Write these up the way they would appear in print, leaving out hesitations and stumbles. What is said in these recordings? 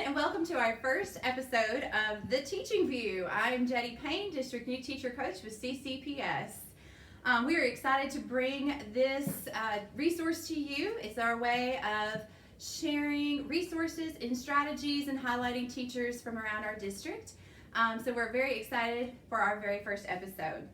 and welcome to our first episode of The Teaching View. I'm Jetty Payne, District New Teacher Coach with CCPS. We are excited to bring this resource to you. It's our way of sharing resources and strategies and highlighting teachers from around our district. So we're very excited for our very first episode.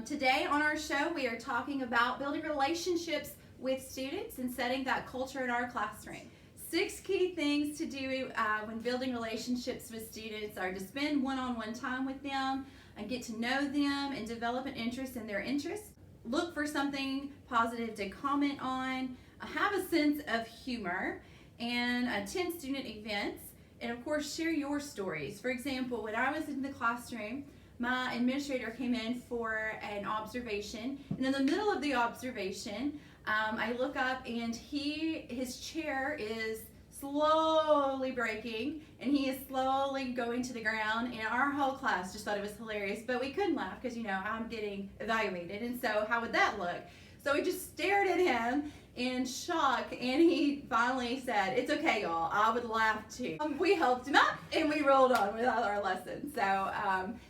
Today on our show, we are talking about building relationships with students and setting that culture in our classroom. 6 key things to do when building relationships with students are to spend one-on-one time with them and get to know them and develop an interest in their interests. Look for something positive to comment on, have a sense of humor, and attend student events. And of course, share your stories. For example, when I was in the classroom, my administrator came in for an observation, and in the middle of the observation, I look up and his chair is slowly breaking and he is slowly going to the ground, and our whole class just thought it was hilarious, but we couldn't laugh because I'm getting evaluated, and so how would that look? So we just stared at him in shock, and he finally said, "It's okay, y'all, I would laugh too." We helped him out and we rolled on with our lesson. So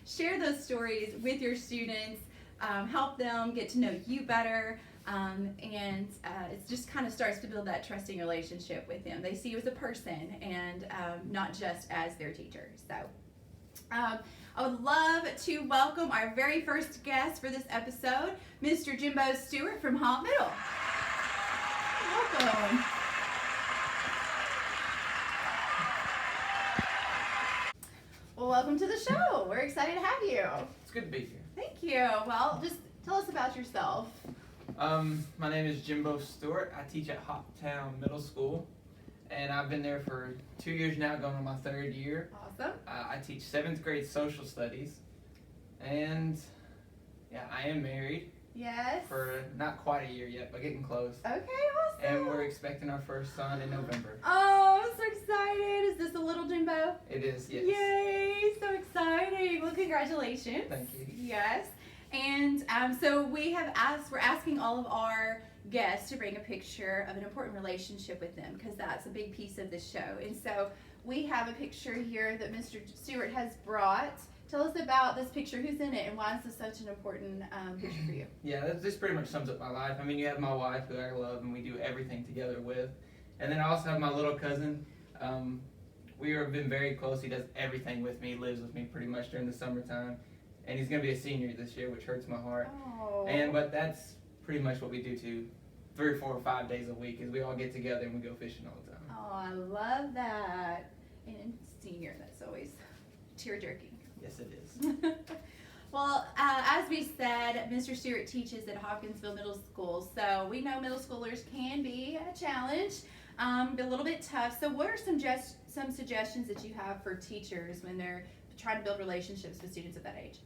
share those stories with your students, help them get to know you better. And it just kind of starts to build that trusting relationship with them. They see you as a person and not just as their teacher. So I would love to welcome our very first guest for this episode, Mr. Jimbo Stewart from Hop Middle. Welcome. Well, welcome to the show. We're excited to have you. It's good to be here. Thank you. Well, just tell us about yourself. My name is Jimbo Stewart. I teach at Hoptown Middle School, and I've been there for 2 years now, going on my 3rd year. Awesome. I teach 7th grade social studies, and I am married. Yes. For not quite a year yet, but getting close. Okay, awesome. And we're expecting our first son in November. Oh, I'm so excited. Is this a little Jimbo? It is, yes. Yay, so exciting. Well, congratulations. Thank you. Yes. And so we're asking all of our guests to bring a picture of an important relationship with them, because that's a big piece of the show. And so we have a picture here that Mr. Stewart has brought. Tell us about this picture, who's in it, and why is this such an important picture for you? Yeah, this pretty much sums up my life. I mean, you have my wife, who I love, and we do everything together with. And then I also have my little cousin. We have been very close. He does everything with me, lives with me pretty much during the summertime. And he's going to be a senior this year, which hurts my heart. Oh. But that's pretty much what we do too, 3 or 4 or 5 days a week, is we all get together and we go fishing all the time. Oh, I love that. And senior, that's always tear-jerking. Yes, it is. Well, as we said, Mr. Stewart teaches at Hopkinsville Middle School, so we know middle schoolers can be a challenge, a little bit tough. So what are some suggestions that you have for teachers when they're trying to build relationships with students at that age?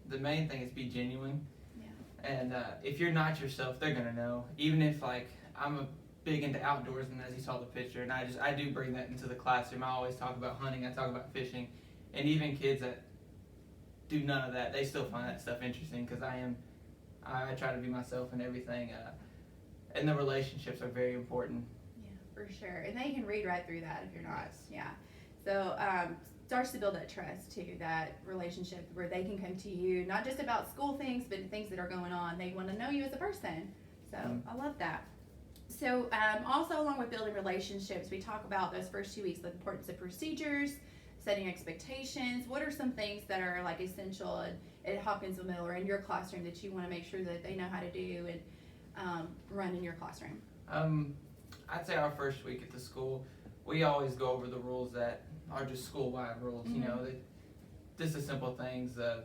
The main thing is be genuine. Yeah. And if you're not yourself, they're going to know. Even if, I'm big into outdoors, and as you saw the picture, and I do bring that into the classroom. I always talk about hunting, I talk about fishing, and even kids that do none of that, they still find that stuff interesting, because I try to be myself and everything. And the relationships are very important. Yeah, for sure. And they can read right through that if you're not. Yeah. So starts to build that trust too, that relationship where they can come to you, not just about school things, but things that are going on. They want to know you as a person. So I love that. So also, along with building relationships, we talk about those first 2 weeks, the importance of procedures, setting expectations. What are some things that are essential at Hopkinsville Middle or in your classroom that you want to make sure that they know how to do and run in your classroom? I'd say our first week at the school, we always go over the rules that are just school-wide rules. Mm-hmm. Just the simple things, the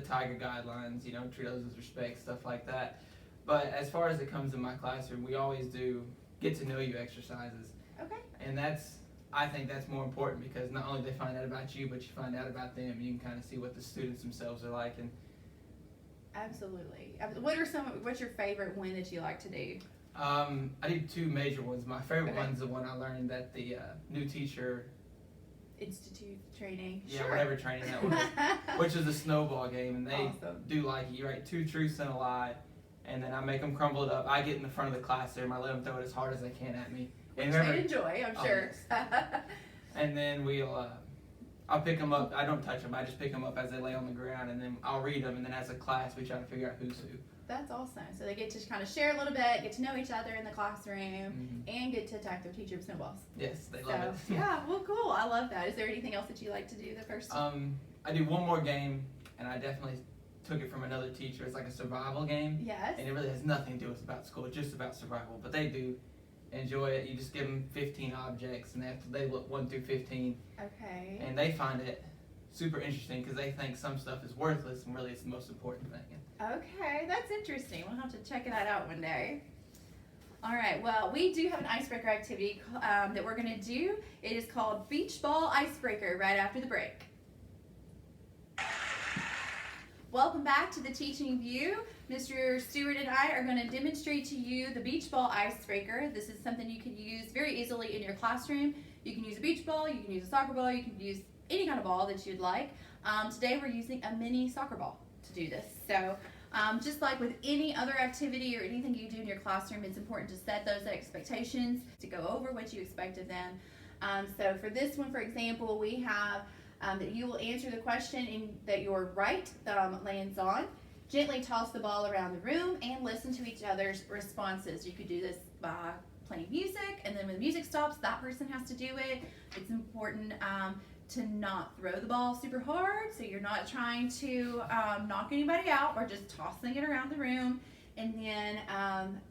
Tiger guidelines, treat others with respect, stuff like that. But as far as it comes in my classroom, we always do get to know you exercises. Okay. And I think that's more important, because not only do they find out about you, but you find out about them, and you can kind of see what the students themselves are like. And absolutely. What's your favorite one that you like to do? I do 2 major ones. My favorite one's the one I learned at the new teacher Institute training. Yeah, sure. whatever training that was, which is a snowball game, and they awesome. do you write 2 truths and a lie, and then I make them crumble it up. I get in the front of the classroom, I let them throw it as hard as they can at me, Which And they enjoy, I'm sure. And then I'll pick them up. I don't touch them. I just pick them up as they lay on the ground, and then I'll read them. And then as a class, we try to figure out who's who. That's awesome. So they get to kind of share a little bit, get to know each other in the classroom, and get to attack their teacher with snowballs. Yes, they love it. Yeah, well, cool. I love that. Is there anything else that you like to do the first time? I do one more game, and I definitely took it from another teacher. It's like a survival game. Yes. And it really has nothing to do with about school. It's just about survival. But they do enjoy it. You just give them 15 objects, and they look 1 through 15. Okay. And they find it super interesting because they think some stuff is worthless, and really it's the most important thing. Okay, that's interesting. We'll have to check that out one day. All right, well, we do have an icebreaker activity that we're going to do. It is called Beach Ball Icebreaker right after the break. Welcome back to the Teaching View. Mr. Stewart and I are going to demonstrate to you the beach ball icebreaker. This is something you can use very easily in your classroom. You can use a beach ball, you can use a soccer ball, you can use any kind of ball that you'd like. Today we're using a mini soccer ball to do this. So just like with any other activity or anything you do in your classroom, it's important to set those expectations, to go over what you expect of them. So for this one, for example, we have that you will answer the question that your right thumb lands on. Gently toss the ball around the room and listen to each other's responses. You could do this by playing music, and then when the music stops, that person has to do it. It's important to not throw the ball super hard, so you're not trying to knock anybody out or just tossing it around the room. And then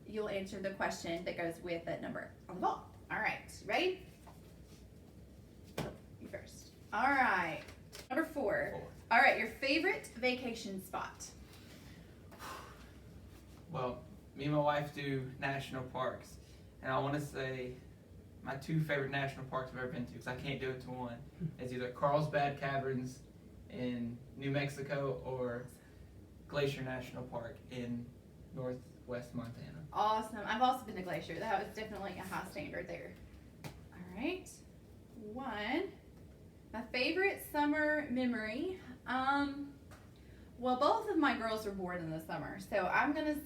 you'll answer the question that goes with that number on the ball. All right, ready? You first. All right, number 4. All right, your favorite vacation spot. Well, me and my wife do national parks, and I want to say my 2 favorite national parks I've ever been to, because I can't do it to one, is either Carlsbad Caverns in New Mexico or Glacier National Park in northwest Montana. Awesome. I've also been to Glacier. That was definitely a high standard there. All right. 1. My favorite summer memory. Well, both of my girls were born in the summer, so I'm going to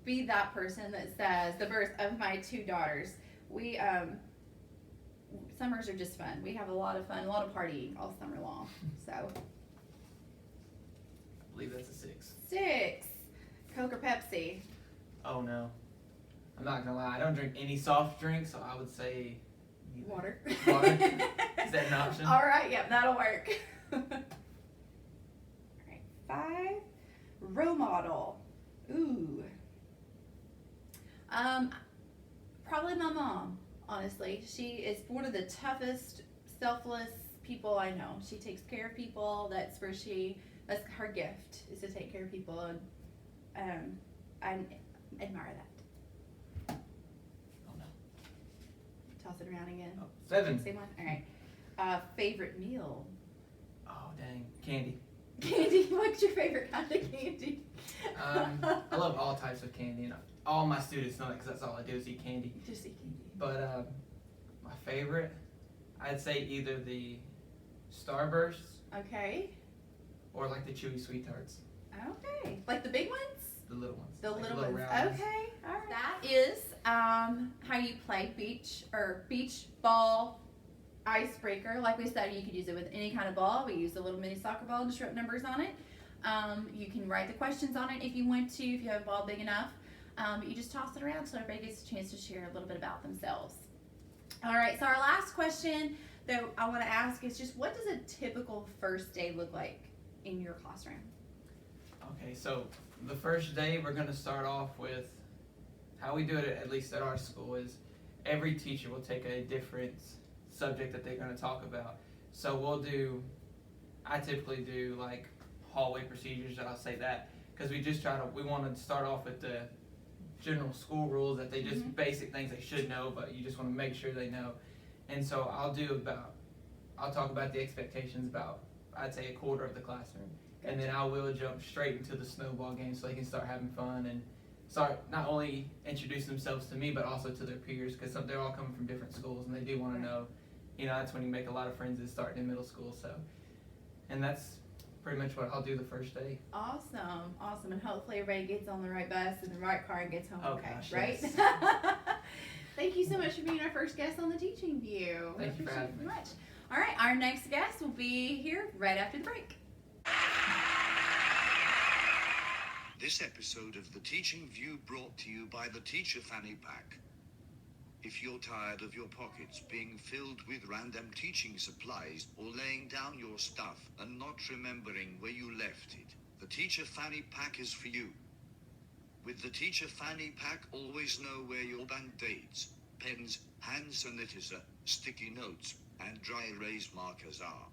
be that person that says the birth of my 2 daughters. We, summers are just fun. We have a lot of fun, a lot of partying all summer long, so. I believe that's a 6. 6. Coke or Pepsi? Oh no. I'm not going to lie. I don't drink any soft drinks, so I would say neither. Water. Water? Is that an option? All right, yep, that'll work. All right, 5. Role model. Ooh. Probably my mom, honestly. She is one of the toughest, selfless people I know. She takes care of people. That's her gift, is to take care of people, and I admire that. Oh no. Toss it around again. Oh, 7. Same one? All right. Favorite meal? Oh dang. Candy. Candy. What's your favorite kind of candy? I love all types of candy, and all my students know that because that's all I do is eat candy. Just eat candy. But my favorite, I'd say either the Starbursts Okay. or like the Chewy Sweet Tarts. Okay. Like the big ones? The little ones. The like little ones. round ones. Okay. All right. That is how you play beach ball icebreaker. Like we said, you could use it with any kind of ball. We use a little mini soccer ball and just wrote numbers on it. You can write the questions on it if you want to, if you have a ball big enough. But you just toss it around so everybody gets a chance to share a little bit about themselves. All right, so our last question that I want to ask is just, what does a typical first day look like in your classroom? Okay, so the first day we're going to start off with how we do it, at least at our school, is every teacher will take a different subject that they're going to talk about. So I typically do like hallway procedures, I'll say that, because we want to start off with the general school rules that they just basic things they should know, but you just want to make sure they know. And so I'll talk about the expectations about, I'd say, a quarter of the classroom. Gotcha. And then I will jump straight into the snowball game so they can start having fun and start not only introducing themselves to me, but also to their peers, because they're all coming from different schools and they do want to know, that's when you make a lot of friends is starting in middle school. So, and that's pretty much what I'll do the first day. Awesome. And hopefully everybody gets on the right bus and the right car and gets home okay, gosh, right? Yes. Thank you so much for being our first guest on the Teaching View. Thank you for having me. Very much. All right, our next guest will be here right after the break. This episode of The Teaching View brought to you by the Teacher Fanny Pack. If you're tired of your pockets being filled with random teaching supplies or laying down your stuff and not remembering where you left it, the Teacher Fanny Pack is for you. With the Teacher Fanny Pack, always know where your Band-Aids, pens, hand sanitizer, sticky notes, and dry erase markers are.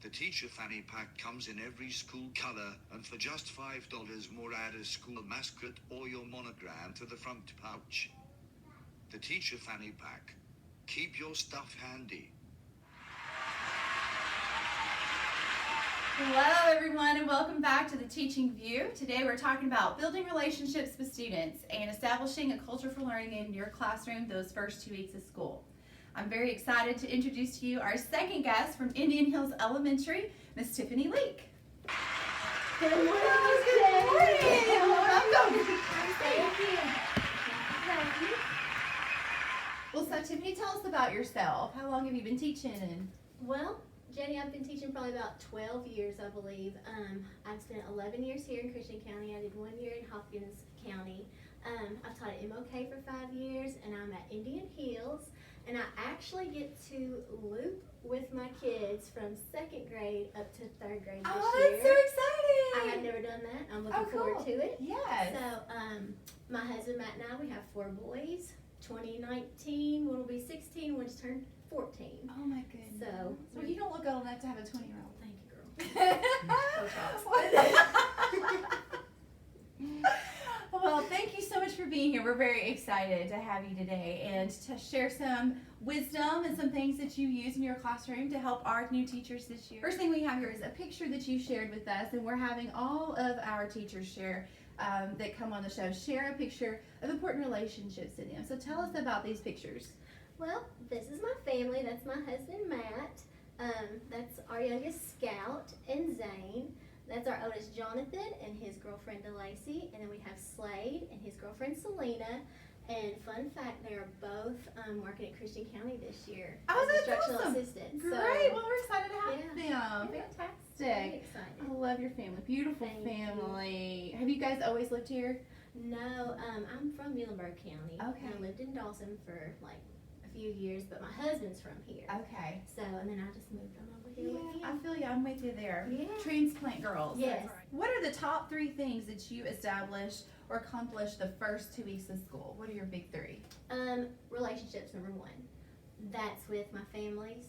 The Teacher Fanny Pack comes in every school color, and for just $5 more add a school mascot or your monogram to the front pouch. The Teacher Fanny Pack. Keep your stuff handy. Hello everyone and welcome back to the Teaching View. Today we're talking about building relationships with students and establishing a culture for learning in your classroom those first 2 weeks of school. I'm very excited to introduce to you our second guest from Indian Hills Elementary, Miss Tiffany Leake. Good morning, Good morning. Welcome. Thank you. Thank you. Well, so Tiffany, tell us about yourself. How long have you been teaching? Well, Jenny, I've been teaching probably about 12 years, I believe. I've spent 11 years here in Christian County. I did 1 year in Hopkins County. I've taught at MOK for 5 years, and I'm at Indian Hills. And I actually get to loop with my kids from 2nd grade up to 3rd grade this year. That's so exciting. I have never done that. I'm looking forward to it. Yes. So, my husband Matt and I, we have 4 boys. 2019, one will be 16, one just turned 14. Oh my goodness. So, well, you don't look old enough to have a 20-year-old. Thank you, girl. Well, thank you so much for being here. We're very excited to have you today and to share some wisdom and some things that you use in your classroom to help our new teachers this year. First thing we have here is a picture that you shared with us, and we're having all of our teachers share that come on the show share a picture of important relationships in them. So tell us about these pictures. Well, this is my family. That's my husband Matt. That's our youngest Scout and Zane. That's our oldest Jonathan and his girlfriend DeLacy. And then we have Slade and his girlfriend Selena. And fun fact, they are both working at Christian County this year Oh, as that's instructional awesome. assistants. Great. So, Well, we're excited to have them. very Fantastic. excited. I love your family. Beautiful Thank you. family. Have you guys always lived here? No, I'm from Muhlenberg County. Okay. And I lived in Dawson for like a few years, but my husband's from here. Okay. So, and then I just moved on over here with Yeah, I him. feel you. I'm with you there. Yeah. Transplant girls. Yes. What are the top 3 things that you established or accomplished the first 2 weeks of school? What are your big 3? Relationships, number 1. That's with my families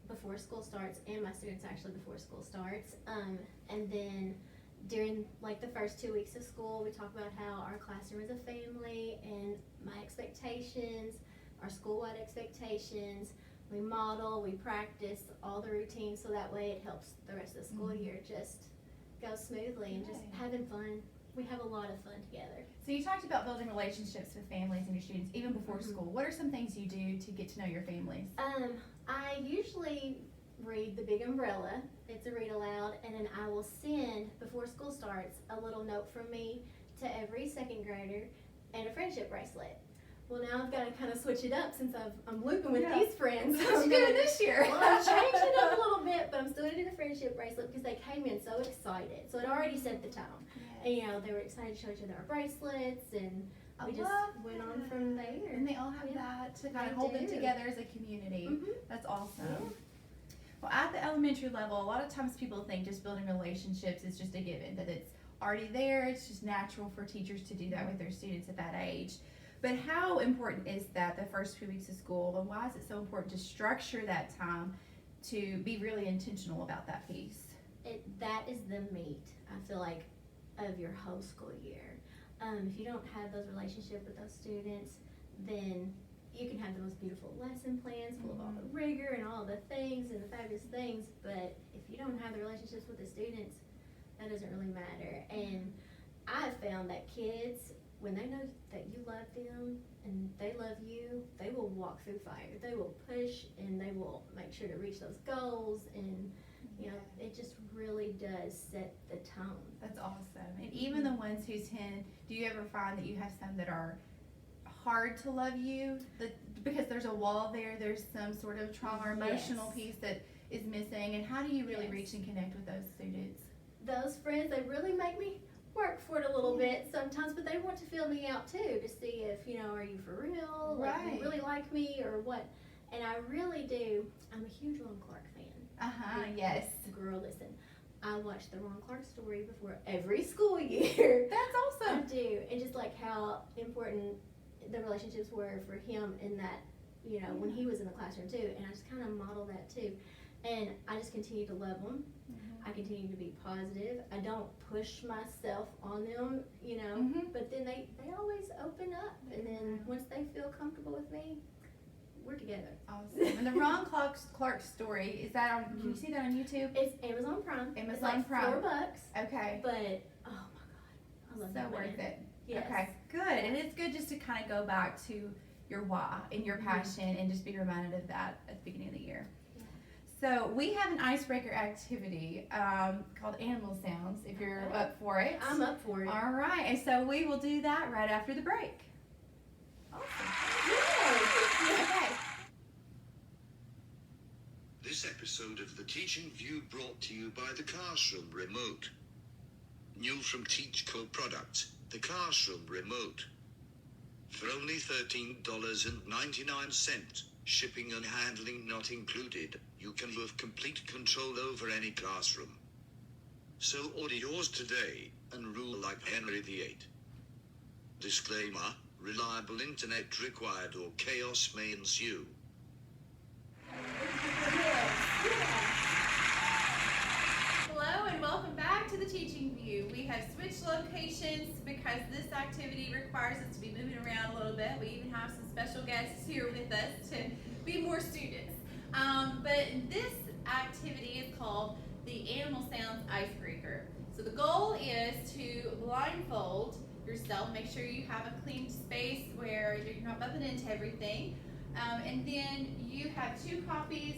before school starts and my students actually before school starts. And then during like the first 2 weeks of school, we talk about how our classroom is a family and my expectations, our school-wide expectations. We model, we practice all the routines so that way it helps the rest of the school year just go smoothly and just Right. having fun. We have a lot of fun together. So you talked about building relationships with families and your students even before school. What are some things you do to get to know your families? I usually read The Big Umbrella. It's a read aloud, and then I will send, before school starts, a little note from me to every 2nd grader and a friendship bracelet. Well, now I've got to kind of switch it up since I'm looping with these friends. What you doing this year? Well, I'm changing it up a little bit, but I'm still doing the friendship bracelet because they came in so excited. So it already set the tone. And, you know, they were excited to show each other our bracelets, and we just went on from there. And they all have that to kind of hold them do. together as a community. Mhm. That's awesome. Yeah. Well, at the elementary level, a lot of times people think just building relationships is just a given, that it's already there, it's just natural for teachers to do that with their students at that age. But how important is that the first few weeks of school, and why is it so important to structure that time to be really intentional about that piece? That is the meat, I feel like, of your whole school year. If you don't have those relationships with those students, then you can have the most beautiful lesson plans full of all the rigor and all the things and the fabulous things, but if you don't have the relationships with the students, that doesn't really matter. And I've found that kids, when they know that you love them and they love you, they will walk through fire. They will push and they will make sure to reach those goals, and you know, it just really does set the tone. That's awesome. And even the ones who tend, do you ever find that you have some that are hard to love you? Because there's a wall there, there's some sort of trauma or emotional Yes. piece that is missing, and how do you really Yes. reach and connect with those students? Those friends, they really make me work for it a little bit sometimes, but they want to feel me out too, to see if, are you for real? Like, Right. you really like me or what? And I really do. I'm a huge Ron Clark fan. Yes. Girl, listen, I watch the Ron Clark story before every school year. That's I awesome. do. And just like how important the relationships were for him in that, when he was in the classroom too. And I just kind of model that too. And I just continue to love them. I continue to be positive. I don't push myself on them, but then they always open up. And then once they feel comfortable with me, we're together. Awesome. And the Ron Clark story, is that on, can you see that on YouTube? It's Amazon Prime. Amazon It's like Prime. $4, Okay. but oh my God, I love So that worth man. it. Yes. Okay, good. And it's good just to kind of go back to your why and your passion and just be reminded of that at the beginning of the year. So we have an icebreaker activity called Animal Sounds, if you're Okay. up for it. I'm up for it. All right, and so we will do that right after the break. Awesome. Okay. This episode of The Teaching View brought to you by the Classroom Remote. New from TeachCo Products, the Classroom Remote. For only $13.99, shipping and handling not included, you can have complete control over any classroom. So order yours today and rule like Henry VIII. Disclaimer, reliable internet required or chaos may ensue. Hello and welcome back to the Teaching View. We have switched locations because this activity requires us to be moving around a little bit. We even have some special guests here with us to be more students. But this activity is called the Animal Sounds Icebreaker. So the goal is to blindfold yourself, make sure you have a clean space where you're not bumping into everything. And then you have 2 copies,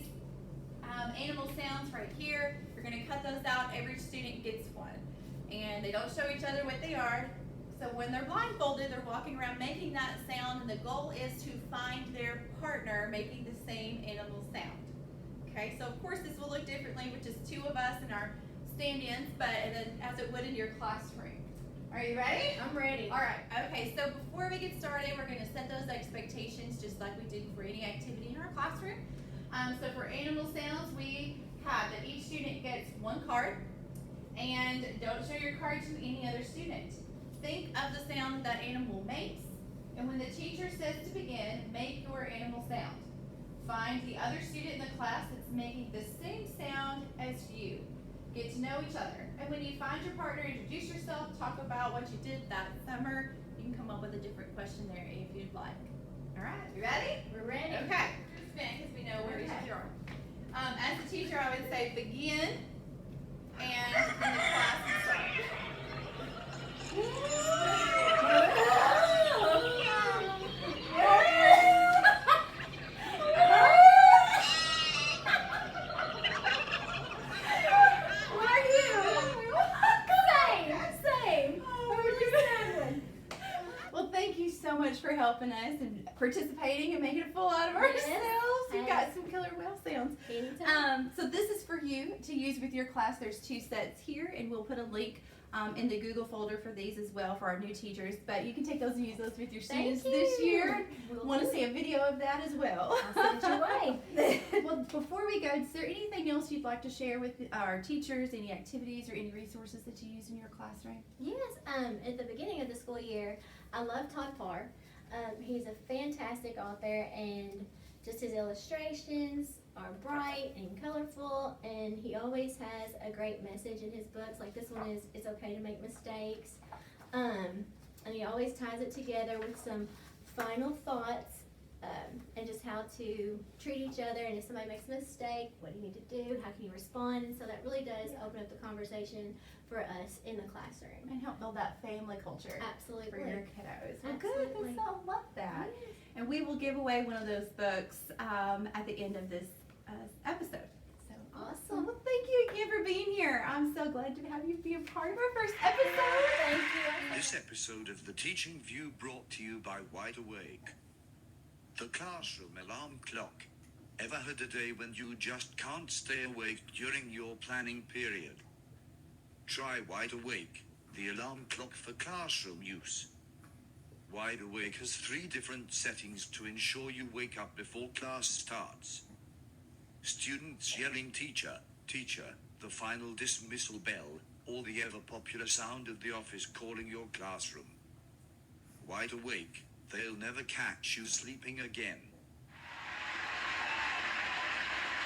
animal sounds right here. You're going to cut those out. Every student gets one. And they don't show each other what they are. So when they're blindfolded, they're walking around making that sound, and the goal is to find their partner making the same animal sound. Okay, so of course this will look differently with just 2 of us in our stand-ins, but then as it would in your classroom. Are you ready? I'm ready. All right, okay, so before we get started, we're going to set those expectations just like we did for any activity in our classroom. So for animal sounds, we have that each student gets 1 card, and don't show your card to any other student. Think of the sound that animal makes, and when the teacher says to begin, make your animal sound. Find the other student in the class that's making the same sound as you. Get to know each other. And when you find your partner, introduce yourself, talk about what you did that summer. You can come up with a different question there if you'd like. All right, you ready? We're ready. Okay. Because we know where each of you are. As a teacher, I would say begin, and then the class will start. So much for helping us and participating and making a fool out of ourselves. We've got some killer whale sounds. So this is for you to use with your class. There's 2 sets here, and we'll put a link in the Google folder for these as well for our new teachers. But you can take those and use those with your students this year. Want to see a video of that as well. I'll send it your way. Well, before we go, is there anything else you'd like to share with our teachers? Any activities or any resources that you use in your classroom? Yes, at the beginning of the school year, I love Todd Parr. He's a fantastic author, and just his illustrations are bright and colorful, and he always has a great message in his books. Like this one is, it's okay to make mistakes. And he always ties it together with some final thoughts, and just how to treat each other, and if somebody makes a mistake, what do you need to do, how can you respond, and so that really does open up the conversation for us in the classroom. And help build that family culture Absolutely. for your kiddos. Well, Absolutely. good. I love that. Yes. And we will give away one of those books at the end of this episode. So Awesome. Well, thank you again for being being here. I'm so glad to have you be a part of our first episode. Thank you. This episode of The Teaching View brought to you by Wide Awake. The classroom alarm clock. Ever had a day when you just can't stay awake during your planning period? Try Wide Awake, the alarm clock for classroom use. Wide Awake has 3 different settings to ensure you wake up before class starts. Students yelling teacher, teacher, the final dismissal bell, or the ever-popular sound of the office calling your classroom. Wide Awake, they'll never catch you sleeping again.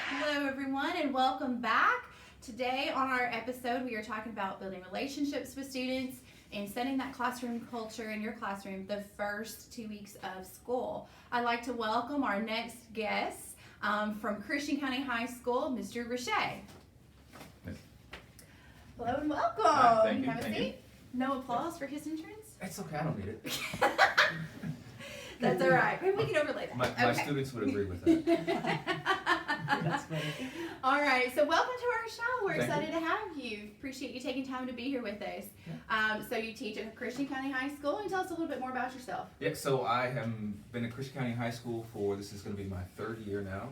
Hello, everyone, and welcome back. Today on our episode, we are talking about building relationships with students and setting that classroom culture in your classroom the first 2 weeks of school. I'd like to welcome our next guest from Christian County High School, Mr. Richey. Hello and welcome. Hi, thank you, Have a thank seat. No applause for his entrance? It's okay, I don't need it. That's all right. Maybe we can overlay that. My Okay. students would agree with that. That's funny. All right, so welcome to our show. We're Thank excited to have you. Appreciate you taking time to be here with us. So you teach at Christian County High School, and tell us a little bit more about yourself. Yeah, so I have been at Christian County High School this is going to be my 3rd year now.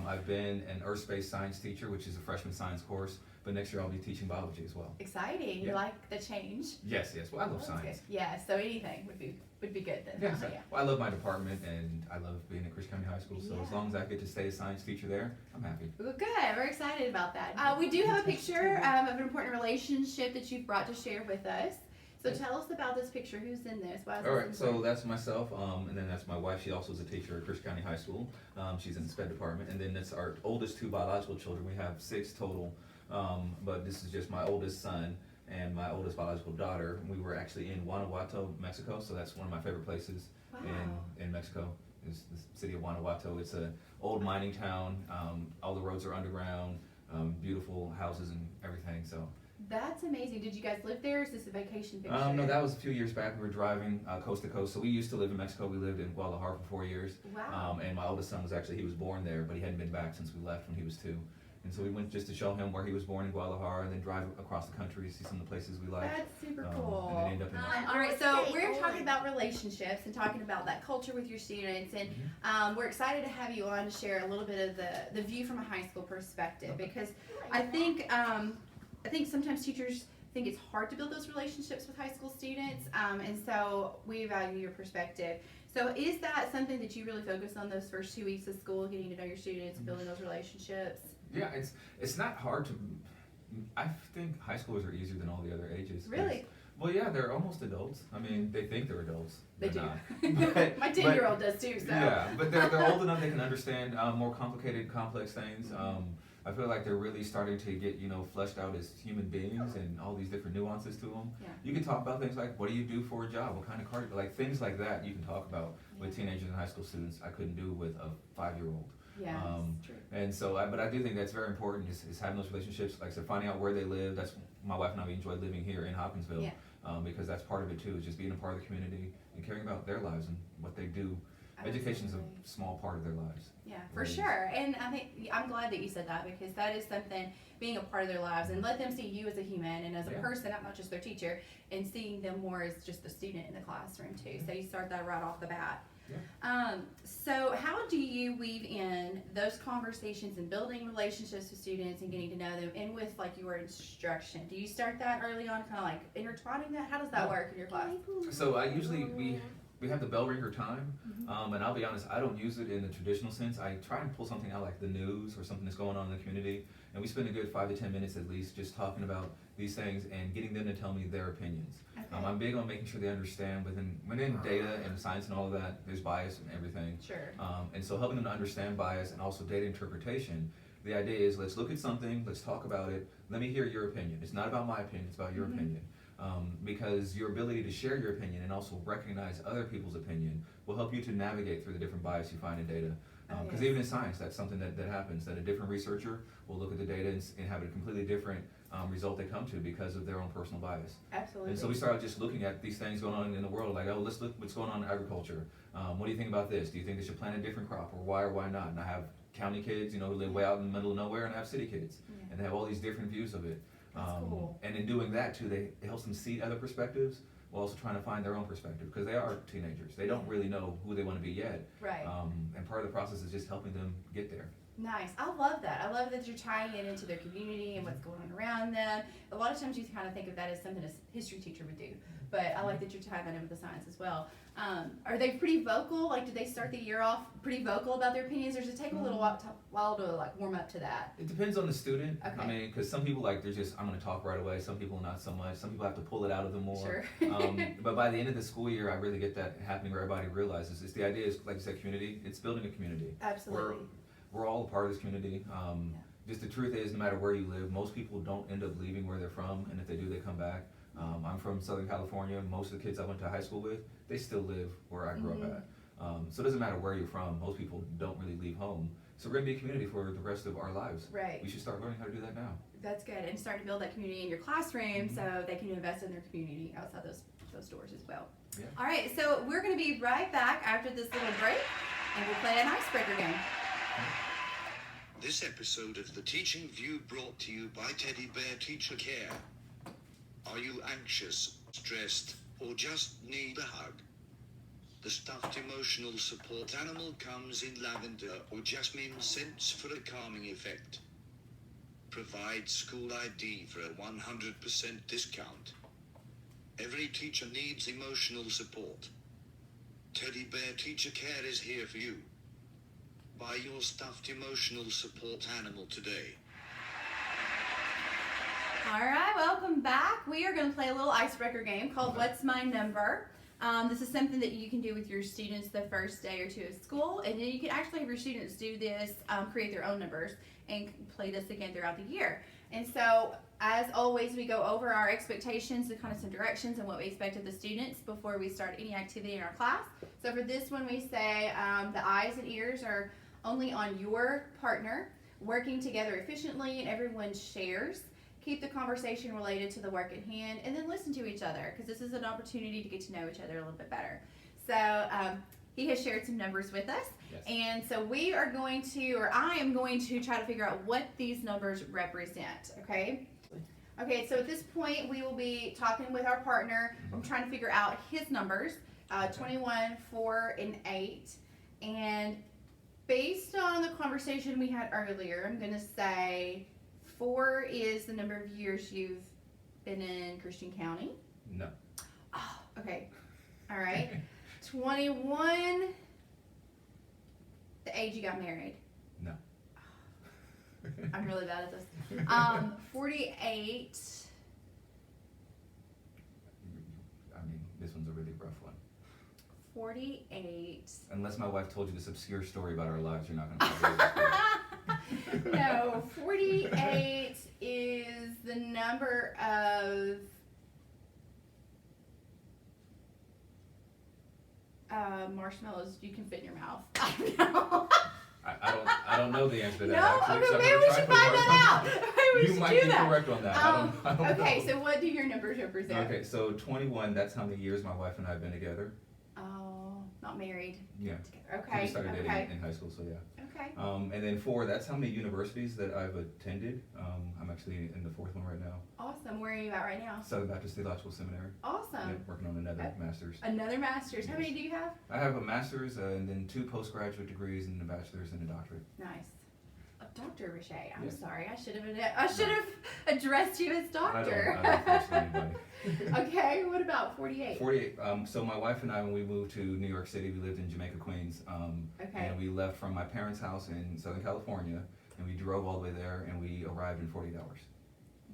I've been an earth-based science teacher, which is a freshman science course, but next year I'll be teaching biology as well. Exciting. You Yeah. like the change? Yes, well I love That's science. good. Yeah, so anything would be good then. Yeah, Yeah. well, I love my department and I love being at Christian County High School, so as Yeah. long as I get to stay a science teacher there, I'm happy. Well, good. We're excited about that. We do have a picture of an important relationship that you've brought to share with us. So tell us about this picture. Who's in this? Why is All this right, so important? that's myself, and then that's my wife. She also is a teacher at Christian County High School. She's in the SPED department, and then that's our oldest 2 biological children. We have 6 total, but this is just my oldest son and my oldest biological daughter. We were actually in Guanajuato, Mexico, so that's one of my favorite places Wow. in Mexico. Is the city of Guanajuato. It's an old mining town. All the roads are underground. Beautiful houses and everything. So. That's amazing. Did you guys live there, or is this a vacation picture? No, that was a few years back. We were driving coast to coast. So we used to live in Mexico. We lived in Guadalajara for 4 years. Wow. And my oldest son he was born there, but he hadn't been back since we left when he was 2. And so we went just to show him where he was born in Guadalajara, and then drive across the country, see some of the places we like. That's super And cool. then end up in All right, so we're talking about relationships and talking about that culture with your students, and we're excited to have you on to share a little bit of the view from a high school perspective, because I think sometimes teachers think it's hard to build those relationships with high school students, and so we value your perspective. So is that something that you really focus on those first 2 weeks of school, getting to know your students, building those relationships? Yeah, it's not hard to. I think high schoolers are easier than all the other ages. Really? Well, yeah, they're almost adults. I mean, they think they're adults. They They're do. not. But- My 10-year-old does too, so. Yeah, but they're old enough they can understand more complicated, complex things. I feel like they're really starting to get fleshed out as human beings and all these different nuances to them. Yeah. You can talk about things like, what do you do for a job? What kind of car? Like things like that you can talk about with teenagers and high school students. I couldn't do with a 5-year-old. Yeah, it's true. And so, but I do think that's very important is having those relationships. Like I said, finding out where they live. That's my wife and I, we enjoy living here in Hopkinsville. Because that's part of it too, is just being a part of the community and caring about their lives and what they do. Education's a small part of their lives. Yeah, for Right. sure. And I think I'm glad that you said that, because that is something, being a part of their lives, and let them see you as a human and as a Yeah. person, not just their teacher, and seeing them more as just a student in the classroom too. So you start that right off the bat. Yeah. So how do you weave in those conversations and building relationships with students and getting to know them, and with like your instruction? Do you start that early on, kind of like intertwining that? How does that work in your class? So I usually we have the bell ringer time, and I'll be honest, I don't use it in the traditional sense. I try and pull something out like the news or something that's going on in the community, and we spend a good 5 to 10 minutes at least just talking about these things and getting them to tell me their opinions. Okay. I'm big on making sure they understand within data and science and all of that, there's bias and everything. Sure. And so helping them to understand bias and also data interpretation, the idea is let's look at something, let's talk about it, let me hear your opinion. It's not about my opinion, it's about your opinion. Because your ability to share your opinion and also recognize other people's opinion will help you to navigate through the different bias you find in data. Because even in science, that's something that happens, that a different researcher will look at the data and have a completely different result they come to because of their own personal bias. Absolutely. And so we started just looking at these things going on in the world, like, oh, let's look what's going on in agriculture. What do you think about this? Do you think they should plant a different crop, or why not? And I have county kids, who live way out in the middle of nowhere, and I have city kids, and they have all these different views of it. That's cool. And in doing that too, it helps them see other perspectives while also trying to find their own perspective, because they are teenagers. They don't really know who they want to be yet. Right. And part of the process is just helping them get there. Nice. I love that. I love that you're tying it into their community and what's going on around them. A lot of times you kind of think of that as something a history teacher would do, but I like that you're tying that in with the science as well. Are they pretty vocal? Like, did they start the year off pretty vocal about their opinions, or does it take a little while to like warm up to that? It depends on the student. Okay. I mean, because some people they're just, I'm going to talk right away. Some people not so much. Some people have to pull it out of them more. Sure. But by the end of the school year, I really get that happening where everybody realizes the idea is, like you said, community. It's building a community. Absolutely. We're all a part of this community. Just the truth is, no matter where you live, most people don't end up leaving where they're from, and if they do, they come back. I'm from Southern California. Most of the kids I went to high school with, they still live where I grew up at. So it doesn't matter where you're from. Most people don't really leave home. So we're going to be a community for the rest of our lives. Right. We should start learning how to do that now. That's good. And start to build that community in your classroom so they can invest in their community outside those doors as well. Yeah. All right, so we're going to be right back after this little break, and we'll play an icebreaker game. This episode of The Teaching View brought to you by Teddy Bear Teacher Care. Are you anxious, stressed, or just need a hug? The stuffed emotional support animal comes in lavender or jasmine scents for a calming effect. Provide school ID for a 100% discount. Every teacher needs emotional support. Teddy Bear Teacher Care is here for you. Buy your stuffed emotional support animal today. All right, welcome back. We are going to play a little icebreaker game called What's My Number? This is something that you can do with your students the first day or two of school, and then you can actually have your students do this, create their own numbers, and play this again throughout the year. And so, as always, we go over our expectations and kind of some directions and what we expect of the students before we start any activity in our class. So for this one, we say the eyes and ears are only on your partner, working together efficiently, and everyone shares. Keep the conversation related to the work at hand, and then listen to each other, because this is an opportunity to get to know each other a little bit better. So he has shared some numbers with us, Yes. and so we are going to, or I am going to try to figure out what these numbers represent, okay? Okay, so at this point, we will be talking with our partner. I'm trying to figure out his numbers, 21, 4, and 8, and based on the conversation we had earlier, I'm going to say 4 is the number of years you've been in Christian County. No. Oh, okay. All right. 21, the age you got married. No. I'm really bad at this. 48. I mean, this one's a really rough one. 48. Unless my wife told you this obscure story about our lives, you're not going to believe it. No, 48 is the number of marshmallows you can fit in your mouth. I don't know the answer to that. No? Actually, Okay, so maybe we should find that out. Maybe we You should might do be that. correct on that. I don't Okay, know. so what do your numbers represent? Okay, so 21, that's how many years my wife and I have been together. Oh, not married. Yeah. Together. We Okay. started dating Okay. in high school, so yeah. Okay. And then 4, that's how many universities that I've attended. I'm actually in the 4th one right now. Awesome. Where are you at right now? Southern Baptist Theological Seminary. Awesome. Yep, working on another Okay. master's. Another master's. How Yes. many do you have? I have a master's and then 2 postgraduate degrees and a bachelor's and a doctorate. Nice. Dr. Richey, I'm Yes. sorry. I should have addressed you as doctor. I don't force anybody. Okay, what about 48? 48. So my wife and I, when we moved to New York City, we lived in Jamaica, Queens. Okay. And we left from my parents' house in Southern California, and we drove all the way there, and we arrived in 48 hours.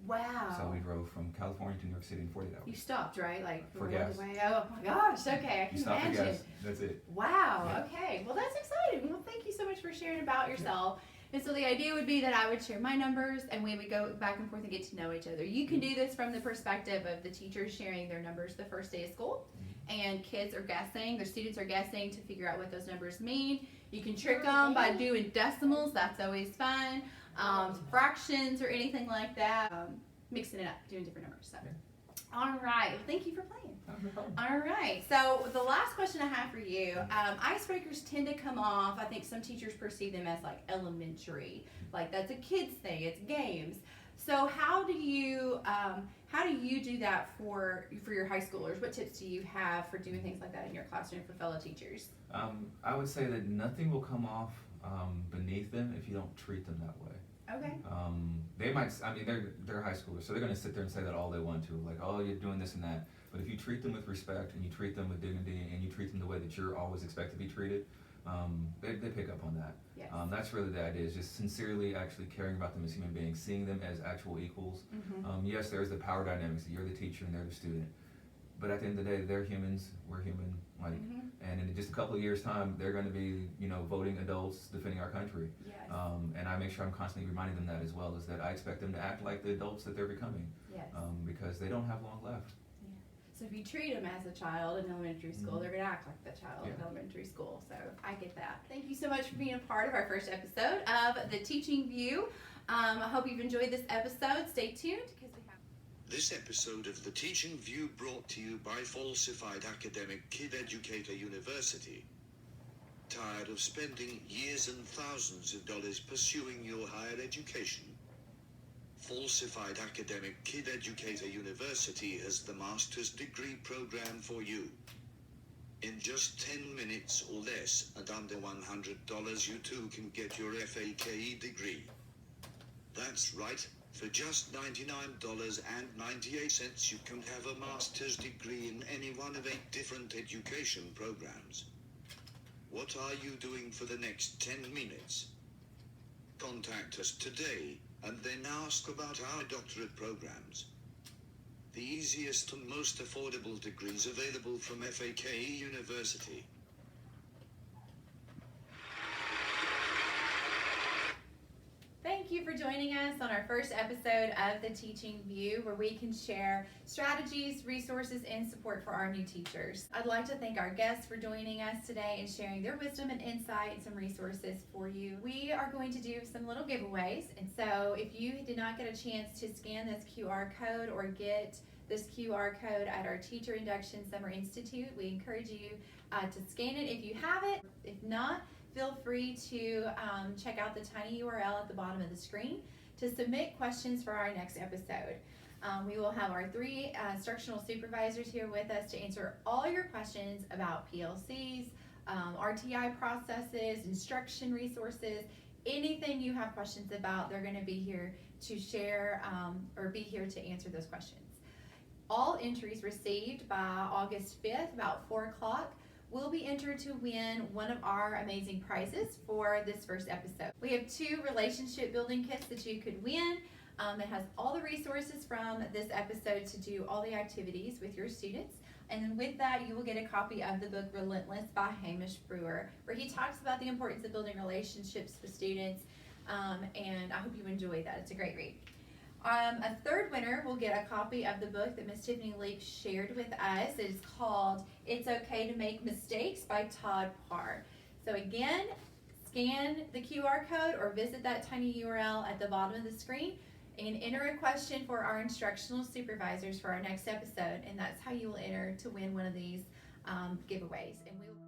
Wow. So we drove from California to New York City in 48 You hours. stopped, right? Like For along gas. the way. Oh my gosh. Okay, I You can stop for imagine. gas. That's it. Wow. Yeah. Okay. Well, that's exciting. Well, thank you so much for sharing about yourself. And so the idea would be that I would share my numbers, and we would go back and forth and get to know each other. You can do this from the perspective of the teachers sharing their numbers the first day of school, and kids are guessing, their students are guessing to figure out what those numbers mean. You can trick them by doing decimals. That's always fun. Fractions or anything like that. Mixing it up, doing different numbers. So. All right. Well, thank you for playing. No problem. All right. So the last question I have for you, icebreakers tend to come off. I think some teachers perceive them as like elementary, like that's a kid's thing. It's games. So how do you do that for your high schoolers? What tips do you have for doing things like that in your classroom for fellow teachers? I would say that nothing will come off beneath them if you don't treat them that way. Okay. They might, I mean, they're high schoolers, so they're going to sit there and say that all they want to, like, oh, you're doing this and that. But if you treat them with respect and you treat them with dignity and you treat them the way that you're always expected to be treated, they pick up on that. Yes. That's really the idea, is just sincerely actually caring about them as human beings, seeing them as actual equals. Mm-hmm. Yes, there's the power dynamics, that you're the teacher and they're the student. But at the end of the day, they're humans, we're human, like, Mm-hmm. and in just a couple of years' time, they're going to be, voting adults defending our country. Yes. And I make sure I'm constantly reminding them that as well, is that I expect them to act like the adults that they're becoming, Yes. because they don't have long left. So if you treat them as a child in elementary school, Mhm. they're going to act like the child in Yeah. elementary school. So I get that. Thank you so much for being a part of our first episode of The Teaching View. I hope you've enjoyed this episode. Stay tuned because we have... This episode of The Teaching View brought to you by Falsified Academic Kid Educator University. Tired of spending years and thousands of dollars pursuing your higher education? Falsified Academic Kid Educator University has the master's degree program for you. In just 10 minutes or less and under $100, you too can get your FAKE degree. That's right, for just $99.98 you can have a master's degree in any one of 8 different education programs. What are you doing for the next 10 minutes? Contact us today and then ask about our doctorate programs. The easiest and most affordable degrees available from FAKE University. Thank you for joining us on our first episode of The Teaching View, where we can share strategies, resources, and support for our new teachers. I'd like to thank our guests for joining us today and sharing their wisdom and insight and some resources for you. We are going to do some little giveaways, and so if you did not get a chance to scan this QR code or get this QR code at our Teacher Induction Summer Institute, we encourage you to scan it if you have it. If not, feel free to check out the tiny URL at the bottom of the screen to submit questions for our next episode. We will have our 3 instructional supervisors here with us to answer all your questions about PLCs, RTI processes, instruction resources, anything you have questions about. They're going to be here to share or be here to answer those questions. All entries received by August 5th, about 4 o'clock, will be entered to win one of our amazing prizes for this first episode. We have 2 relationship building kits that you could win. It has all the resources from this episode to do all the activities with your students. And then with that, you will get a copy of the book Relentless by Hamish Brewer, where he talks about the importance of building relationships with students. And I hope you enjoy that. It's a great read. A 3rd winner will get a copy of the book that Miss Tiffany Leake shared with us. It is called It's Okay to Make Mistakes by Todd Parr. So again, scan the QR code or visit that tiny URL at the bottom of the screen and enter a question for our instructional supervisors for our next episode. And that's how you will enter to win one of these giveaways. And we will